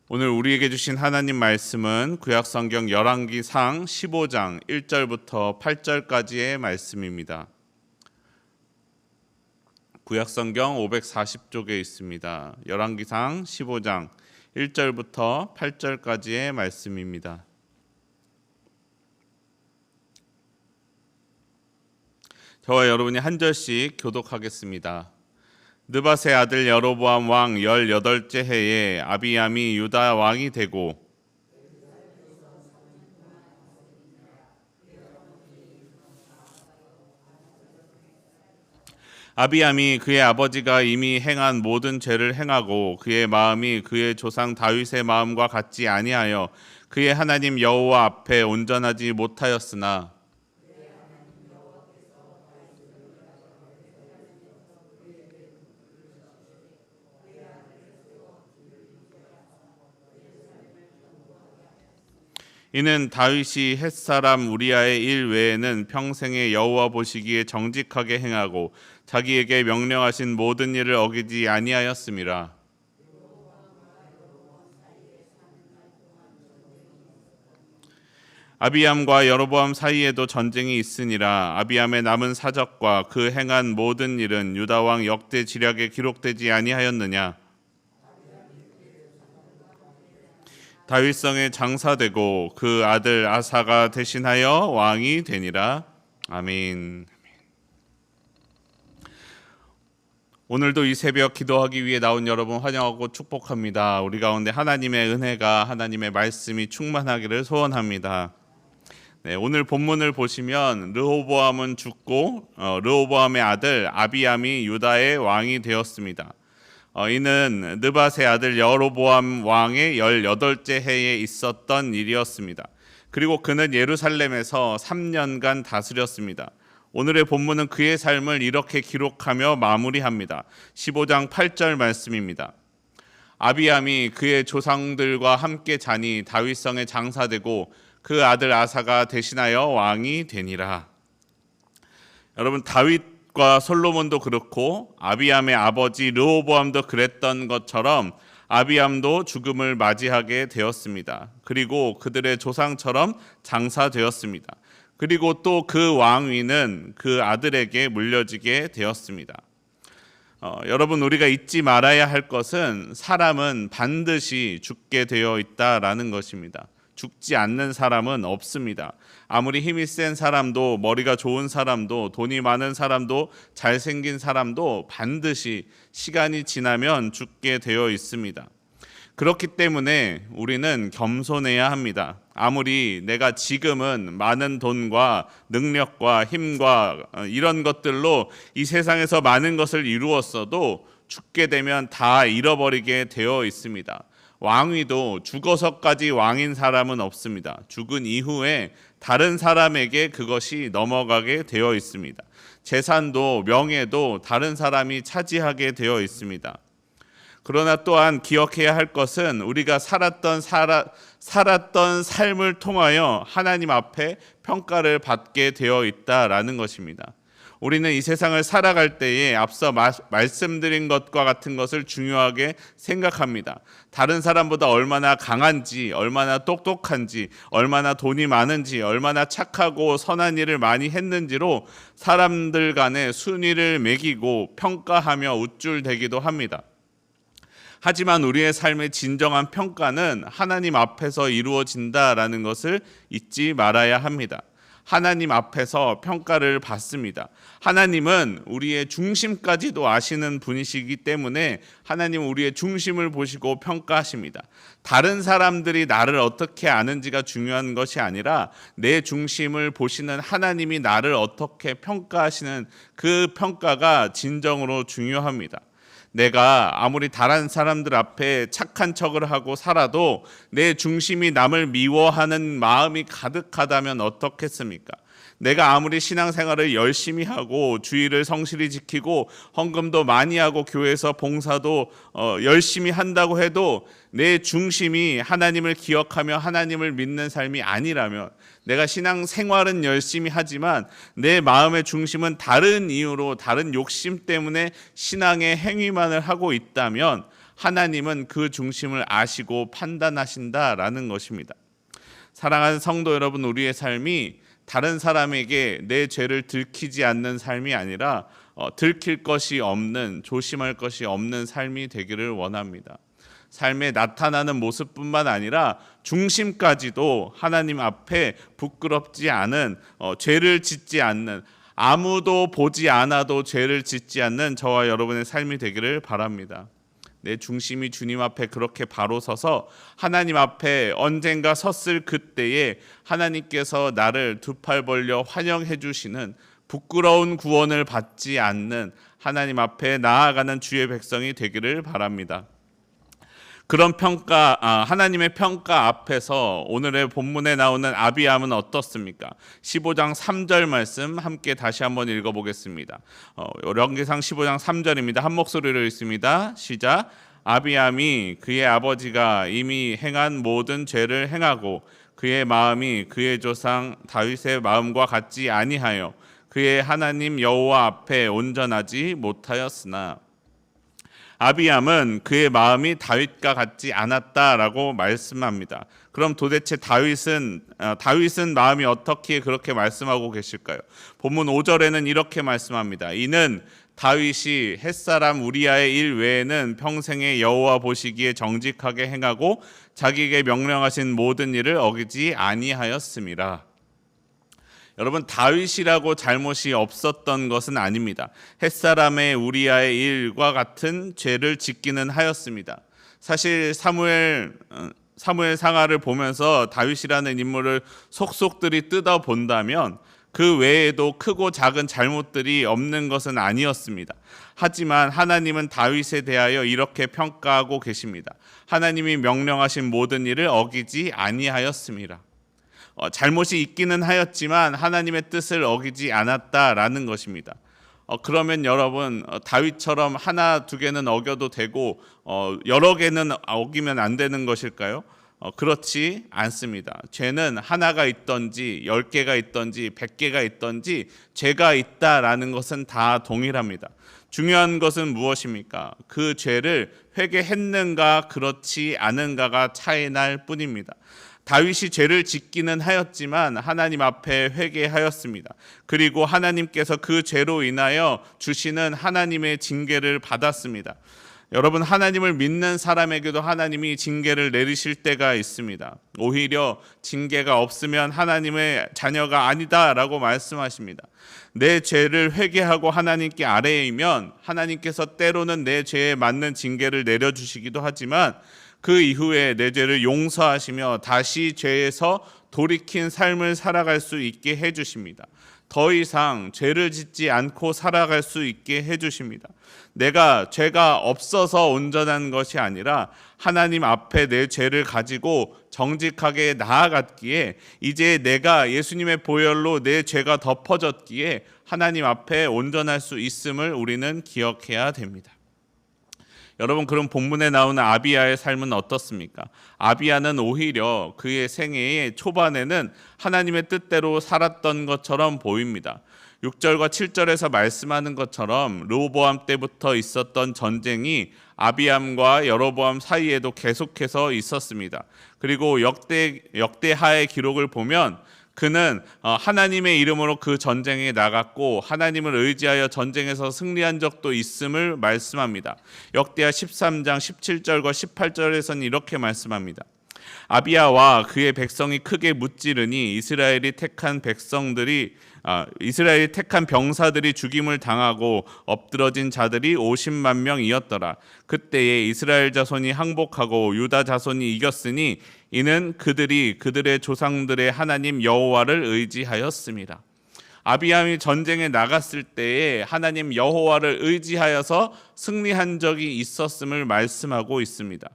오늘 우리에게 주신 하나님 말씀은 구약성경 열왕기상 15장 1절부터 8절까지의 말씀입니다. 구약성경 540쪽에 있습니다. 열왕기상 15장 1절부터 8절까지의 말씀입니다. 저와 여러분이 한 절씩 교독하겠습니다. 느밧의 아들 여로보암 왕 18째 해에 아비암이 유다 왕이 되고 아비암이 그의 아버지가 이미 행한 모든 죄를 행하고 그의 마음이 그의 조상 다윗의 마음과 같지 아니하여 그의 하나님 여호와 앞에 온전하지 못하였으나 이는 다윗이 헷사람 우리아의 일 외에는 평생에 여호와 보시기에 정직하게 행하고 자기에게 명령하신 모든 일을 어기지 아니하였음이라. 아비암과 여로보암 사이에도 전쟁이 있으니라. 아비암의 남은 사적과 그 행한 모든 일은 유다 왕 역대 지략에 기록되지 아니하였느냐. 다윗성에 장사되고 그 아들 아사가 대신하여 왕이 되니라. 아멘. 오늘도 이 새벽 기도하기 위해 나온 여러분 환영하고 축복합니다. 우리 가운데 하나님의 은혜가, 하나님의 말씀이 충만하기를 소원합니다. 네, 오늘 본문을 보시면 르호보암은 죽고 르호보암의 아들 아비암이 유다의 왕이 되었습니다. 이는 느밧의 아들 여로보암 왕의 18째 해에 있었던 일이었습니다. 그리고 그는 예루살렘에서 3년간 다스렸습니다. 오늘의 본문은 그의 삶을 이렇게 기록하며 마무리합니다. 15장 8절 말씀입니다. 아비암이 그의 조상들과 함께 자니 다윗성에 장사되고 그 아들 아사가 대신하여 왕이 되니라. 여러분, 다윗과 솔로몬도 그렇고 아비암의 아버지 르호보암도 그랬던 것처럼 아비암도 죽음을 맞이하게 되었습니다. 그리고 그들의 조상처럼 장사되었습니다. 그리고 또 그 왕위는 그 아들에게 물려지게 되었습니다. 여러분, 우리가 잊지 말아야 할 것은 사람은 반드시 죽게 되어 있다라는 것입니다. 죽지 않는 사람은 없습니다. 아무리 힘이 센 사람도, 머리가 좋은 사람도, 돈이 많은 사람도, 잘생긴 사람도 반드시 시간이 지나면 죽게 되어 있습니다. 그렇기 때문에 우리는 겸손해야 합니다. 아무리 내가 지금은 많은 돈과 능력과 힘과 이런 것들로 이 세상에서 많은 것을 이루었어도 죽게 되면 다 잃어버리게 되어 있습니다. 왕위도 죽어서까지 왕인 사람은 없습니다. 죽은 이후에 다른 사람에게 그것이 넘어가게 되어 있습니다. 재산도 명예도 다른 사람이 차지하게 되어 있습니다. 그러나 또한 기억해야 할 것은 우리가 살았던 삶을 통하여 하나님 앞에 평가를 받게 되어 있다라는 것입니다. 우리는 이 세상을 살아갈 때에 앞서 말씀드린 것과 같은 것을 중요하게 생각합니다. 다른 사람보다 얼마나 강한지, 얼마나 똑똑한지, 얼마나 돈이 많은지, 얼마나 착하고 선한 일을 많이 했는지로 사람들 간의 순위를 매기고 평가하며 우쭐대기도 합니다. 하지만 우리의 삶의 진정한 평가는 하나님 앞에서 이루어진다라는 것을 잊지 말아야 합니다. 하나님 앞에서 평가를 받습니다. 하나님은 우리의 중심까지도 아시는 분이시기 때문에 하나님은 우리의 중심을 보시고 평가하십니다. 다른 사람들이 나를 어떻게 아는지가 중요한 것이 아니라 내 중심을 보시는 하나님이 나를 어떻게 평가하시는 그 평가가 진정으로 중요합니다. 내가 아무리 다른 사람들 앞에 착한 척을 하고 살아도 내 중심이 남을 미워하는 마음이 가득하다면 어떻겠습니까? 내가 아무리 신앙생활을 열심히 하고 주의를 성실히 지키고 헌금도 많이 하고 교회에서 봉사도 열심히 한다고 해도 내 중심이 하나님을 기억하며 하나님을 믿는 삶이 아니라면, 내가 신앙생활은 열심히 하지만 내 마음의 중심은 다른 이유로, 다른 욕심 때문에 신앙의 행위만을 하고 있다면 하나님은 그 중심을 아시고 판단하신다라는 것입니다. 사랑하는 성도 여러분, 우리의 삶이 다른 사람에게 내 죄를 들키지 않는 삶이 아니라 들킬 것이 없는, 조심할 것이 없는 삶이 되기를 원합니다. 삶에 나타나는 모습뿐만 아니라 중심까지도 하나님 앞에 부끄럽지 않은, 죄를 짓지 않는, 아무도 보지 않아도 죄를 짓지 않는 저와 여러분의 삶이 되기를 바랍니다. 내 중심이 주님 앞에 그렇게 바로 서서 하나님 앞에 언젠가 섰을 그때에 하나님께서 나를 두 팔 벌려 환영해 주시는, 부끄러운 구원을 받지 않는 하나님 앞에 나아가는 주의 백성이 되기를 바랍니다. 그런 하나님의 평가 앞에서 오늘의 본문에 나오는 아비암은 어떻습니까? 15장 3절 말씀 함께 다시 한번 읽어보겠습니다. 열왕기상 15장 3절입니다. 한 목소리로 읽습니다. 시작. 아비암이 그의 아버지가 이미 행한 모든 죄를 행하고 그의 마음이 그의 조상 다윗의 마음과 같지 아니하여 그의 하나님 여호와 앞에 온전하지 못하였으나, 아비암은 그의 마음이 다윗과 같지 않았다라고 말씀합니다. 그럼 도대체 다윗은 마음이 어떻게 그렇게 말씀하고 계실까요? 본문 5절에는 이렇게 말씀합니다. 이는 다윗이 햇사람 우리아의 일 외에는 평생에 여호와 보시기에 정직하게 행하고 자기에게 명령하신 모든 일을 어기지 아니하였음이라. 여러분, 다윗이라고 잘못이 없었던 것은 아닙니다. 햇사람의 우리아의 일과 같은 죄를 짓기는 하였습니다. 사실 사무엘 상하를 보면서 다윗이라는 인물을 속속들이 뜯어 본다면 그 외에도 크고 작은 잘못들이 없는 것은 아니었습니다. 하지만 하나님은 다윗에 대하여 이렇게 평가하고 계십니다. 하나님이 명령하신 모든 일을 어기지 아니하였음이라. 잘못이 있기는 하였지만 하나님의 뜻을 어기지 않았다라는 것입니다. 그러면 여러분, 다윗처럼 하나 두 개는 어겨도 되고 여러 개는 어기면 안 되는 것일까요? 그렇지 않습니다. 죄는 하나가 있든지 10개가 있든지 100개가 있든지 죄가 있다라는 것은 다 동일합니다. 중요한 것은 무엇입니까? 그 죄를 회개했는가 그렇지 않은가가 차이 날 뿐입니다. 다윗이 죄를 짓기는 하였지만 하나님 앞에 회개하였습니다. 그리고 하나님께서 그 죄로 인하여 주시는 하나님의 징계를 받았습니다. 여러분, 하나님을 믿는 사람에게도 하나님이 징계를 내리실 때가 있습니다. 오히려 징계가 없으면 하나님의 자녀가 아니다라고 말씀하십니다. 내 죄를 회개하고 하나님께 아뢰이면 하나님께서 때로는 내 죄에 맞는 징계를 내려주시기도 하지만 그 이후에 내 죄를 용서하시며 다시 죄에서 돌이킨 삶을 살아갈 수 있게 해주십니다. 더 이상 죄를 짓지 않고 살아갈 수 있게 해주십니다. 내가 죄가 없어서 온전한 것이 아니라 하나님 앞에 내 죄를 가지고 정직하게 나아갔기에 이제 내가 예수님의 보혈로 내 죄가 덮어졌기에 하나님 앞에 온전할 수 있음을 우리는 기억해야 됩니다. 여러분, 그럼 본문에 나오는 아비야의 삶은 어떻습니까? 아비야는 오히려 그의 생애의 초반에는 하나님의 뜻대로 살았던 것처럼 보입니다. 6절과 7절에서 말씀하는 것처럼 르호보암 때부터 있었던 전쟁이 아비암과 여로보암 사이에도 계속해서 있었습니다. 그리고 역대하의 기록을 보면 그는 하나님의 이름으로 그 전쟁에 나갔고 하나님을 의지하여 전쟁에서 승리한 적도 있음을 말씀합니다. 역대하 13장 17절과 18절에서는 이렇게 말씀합니다. 아비야와 그의 백성이 크게 무찌르니 이스라엘이 택한 병사들이 죽임을 당하고 엎드러진 자들이 50만 명이었더라. 그때에 이스라엘 자손이 항복하고 유다 자손이 이겼으니 이는 그들이 그들의 조상들의 하나님 여호와를 의지하였습니다. 아비암이 전쟁에 나갔을 때에 하나님 여호와를 의지하여서 승리한 적이 있었음을 말씀하고 있습니다.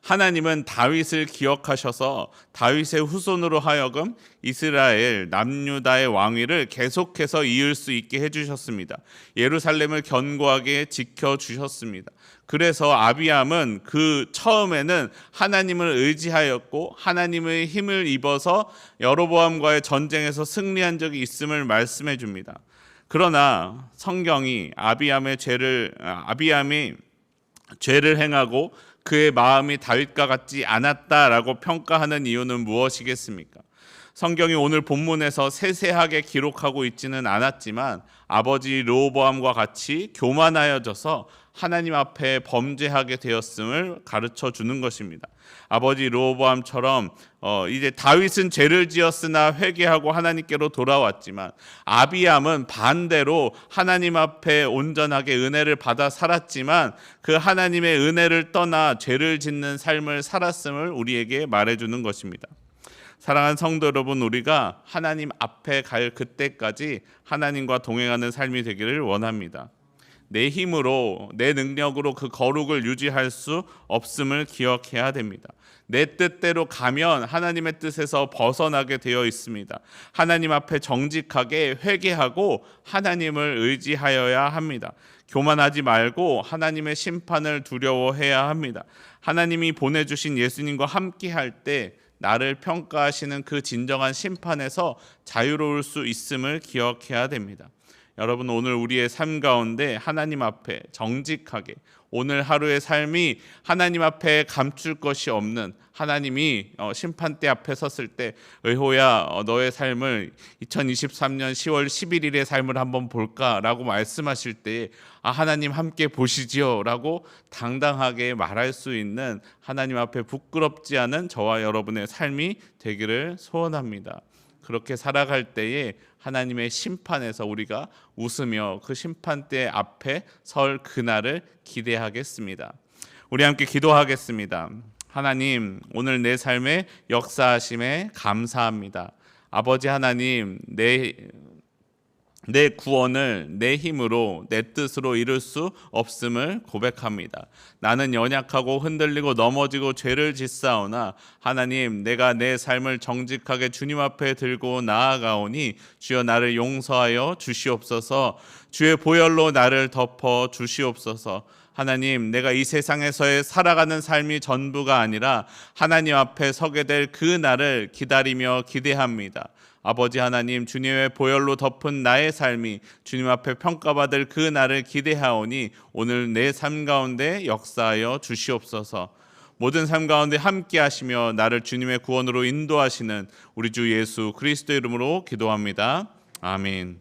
하나님은 다윗을 기억하셔서 다윗의 후손으로 하여금 이스라엘 남유다의 왕위를 계속해서 이을 수 있게 해주셨습니다. 예루살렘을 견고하게 지켜주셨습니다. 그래서 아비암은 그 처음에는 하나님을 의지하였고 하나님의 힘을 입어서 여로보암과의 전쟁에서 승리한 적이 있음을 말씀해 줍니다. 그러나 성경이 아비암이 죄를 행하고 그의 마음이 다윗과 같지 않았다라고 평가하는 이유는 무엇이겠습니까? 성경이 오늘 본문에서 세세하게 기록하고 있지는 않았지만 아버지 르호보암과 같이 교만하여져서 하나님 앞에 범죄하게 되었음을 가르쳐 주는 것입니다. 아버지 르호보암처럼 이제 다윗은 죄를 지었으나 회개하고 하나님께로 돌아왔지만 아비암은 반대로 하나님 앞에 온전하게 은혜를 받아 살았지만 그 하나님의 은혜를 떠나 죄를 짓는 삶을 살았음을 우리에게 말해주는 것입니다. 사랑하는 성도 여러분, 우리가 하나님 앞에 갈 그때까지 하나님과 동행하는 삶이 되기를 원합니다. 내 힘으로, 내 능력으로 그 거룩을 유지할 수 없음을 기억해야 됩니다. 내 뜻대로 가면 하나님의 뜻에서 벗어나게 되어 있습니다. 하나님 앞에 정직하게 회개하고 하나님을 의지하여야 합니다. 교만하지 말고 하나님의 심판을 두려워해야 합니다. 하나님이 보내주신 예수님과 함께 할 때 나를 평가하시는 그 진정한 심판에서 자유로울 수 있음을 기억해야 됩니다. 여러분, 오늘 우리의 삶 가운데 하나님 앞에 정직하게 오늘 하루의 삶이 하나님 앞에 감출 것이 없는, 하나님이 심판대 앞에 섰을 때 의호야 너의 삶을 2023년 10월 11일의 삶을 한번 볼까라고 말씀하실 때 하나님 함께 보시지요 라고 당당하게 말할 수 있는 하나님 앞에 부끄럽지 않은 저와 여러분의 삶이 되기를 소원합니다. 그렇게 살아갈 때에 하나님의 심판에서 우리가 웃으며 그 심판대 앞에 설 그날을 기대하겠습니다. 우리 함께 기도하겠습니다. 하나님, 오늘 내 삶에 역사하심에 감사합니다. 아버지 하나님, 내 구원을 내 힘으로 내 뜻으로 이룰 수 없음을 고백합니다. 나는 연약하고 흔들리고 넘어지고 죄를 짓사오나 하나님, 내가 내 삶을 정직하게 주님 앞에 들고 나아가오니 주여 나를 용서하여 주시옵소서. 주의 보혈로 나를 덮어 주시옵소서. 하나님, 내가 이 세상에서의 살아가는 삶이 전부가 아니라 하나님 앞에 서게 될 그 날을 기다리며 기대합니다. 아버지 하나님, 주님의 보혈로 덮은 나의 삶이 주님 앞에 평가받을 그 날을 기대하오니 오늘 내 삶 가운데 역사하여 주시옵소서. 모든 삶 가운데 함께 하시며 나를 주님의 구원으로 인도하시는 우리 주 예수 그리스도 이름으로 기도합니다. 아멘.